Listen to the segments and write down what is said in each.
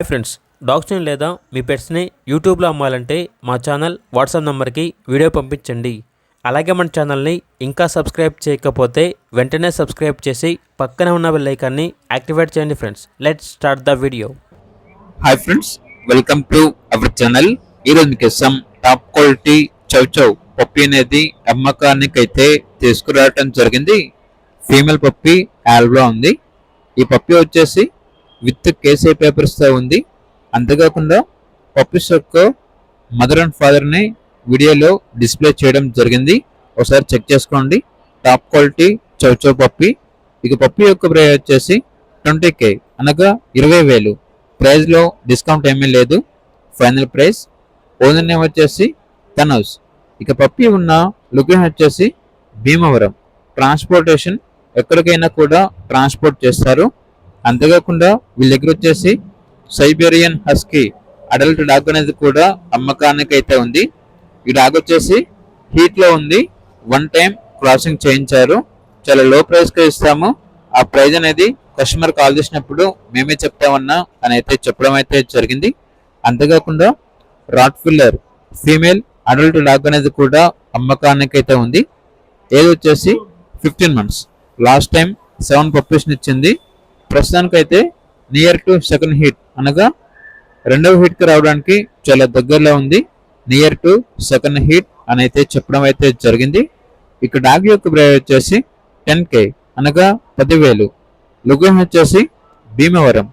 Hi friends, డాగ్స్ని లేదా మీ పెట్స్ని యూట్యూబ్లో అమ్మాలంటే మా ఛానల్ వాట్సాప్ నెంబర్కి వీడియో పంపించండి. అలాగే మన ఛానల్ని ఇంకా సబ్స్క్రైబ్ చేయకపోతే వెంటనే సబ్స్క్రైబ్ చేసి పక్కనే ఉన్న బెల్ ఐకాన్ని యాక్టివేట్ చేయండి. Friends, let's start the video. Hi friends, welcome to our channel. ఈరోజు మీకోసం టాప్ క్వాలిటీ చౌ చౌ పప్పి అనేది అమ్మకానికి అయితే తీసుకురావటం జరిగింది. ఫీమేల్ పప్పి యాల్వ్లో ఉంది. ఈ పప్పి వచ్చేసి విత్ కేసీ పేపర్స్తో ఉంది. అంతేకాకుండా పప్పీస్ యొక్క మదర్ అండ్ ఫాదర్ని వీడియోలో డిస్ప్లే చేయడం జరిగింది. ఒకసారి చెక్ చేసుకోండి. టాప్ క్వాలిటీ చౌ చౌ పప్పి. ఇక పప్పి యొక్క ప్రైస్ వచ్చేసి 20K అనగా 20,000. ప్రైస్లో డిస్కౌంట్ ఏమీ లేదు. Final price. ఓనర్ నేమ్ వచ్చేసి తనోస్. ఇక పప్పి ఉన్న లొకేషన్ వచ్చేసి భీమవరం. ట్రాన్స్పోర్టేషన్ ఎక్కడికైనా కూడా ట్రాన్స్పోర్ట్ చేస్తారు. అంతేకాకుండా వీళ్ళ దగ్గర వచ్చేసి సైబేరియన్ హస్కీ అడల్ట్ డాగ్ అనేది కూడా అమ్మకానికి అయితే ఉంది. ఈ డాగ్ వచ్చేసి హీట్లో ఉంది. 1 టైం క్రాసింగ్ చేయించారు. చాలా లో ప్రైస్కి ఇస్తాము. ఆ ప్రైజ్ అనేది కస్టమర్ కాల్ చేసినప్పుడు మేమే చెప్తామన్నా అని అయితే చెప్పడం అయితే జరిగింది. అంతేకాకుండా Rottweiler female adult dog అనేది కూడా అమ్మకానికి అయితే ఉంది. ఏజ్ వచ్చేసి 15 months. లాస్ట్ టైం 7 పప్పీస్ని ఇచ్చింది. ప్రస్తుతానికైతే నియర్ టు సెకండ్ హీట్ అనగా రెండవ హీట్కి రావడానికి చాలా దగ్గరలో ఉంది. నియర్ టు సెకండ్ హీట్ అని అయితే చెప్పడం అయితే జరిగింది. ఇక డాగ్ యొక్క ప్రైస్ వచ్చేసి 10K అనగా 10,000. లొకేషన్ వచ్చేసి భీమవరం.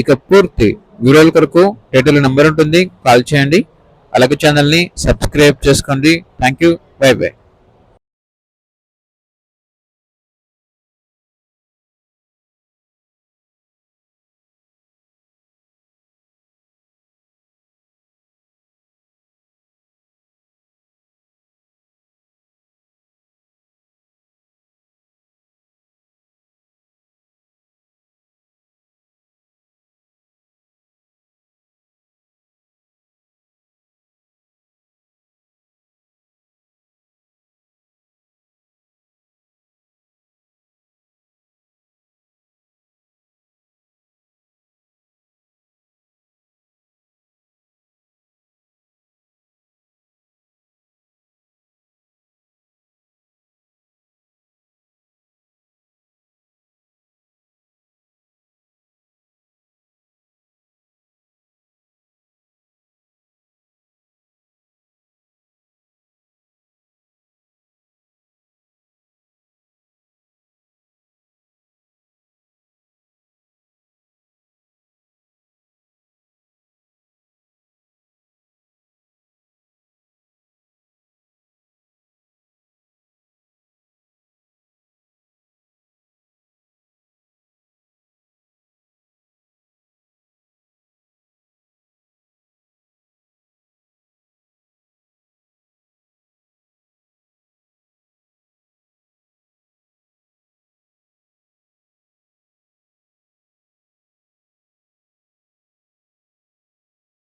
ఇక పూర్తి వివరాల కొరకు టైటిల్ నెంబర్ ఉంటుంది, కాల్ చేయండి. అలాగే ఛానల్ని సబ్స్క్రైబ్ చేసుకోండి. Thank you. By by.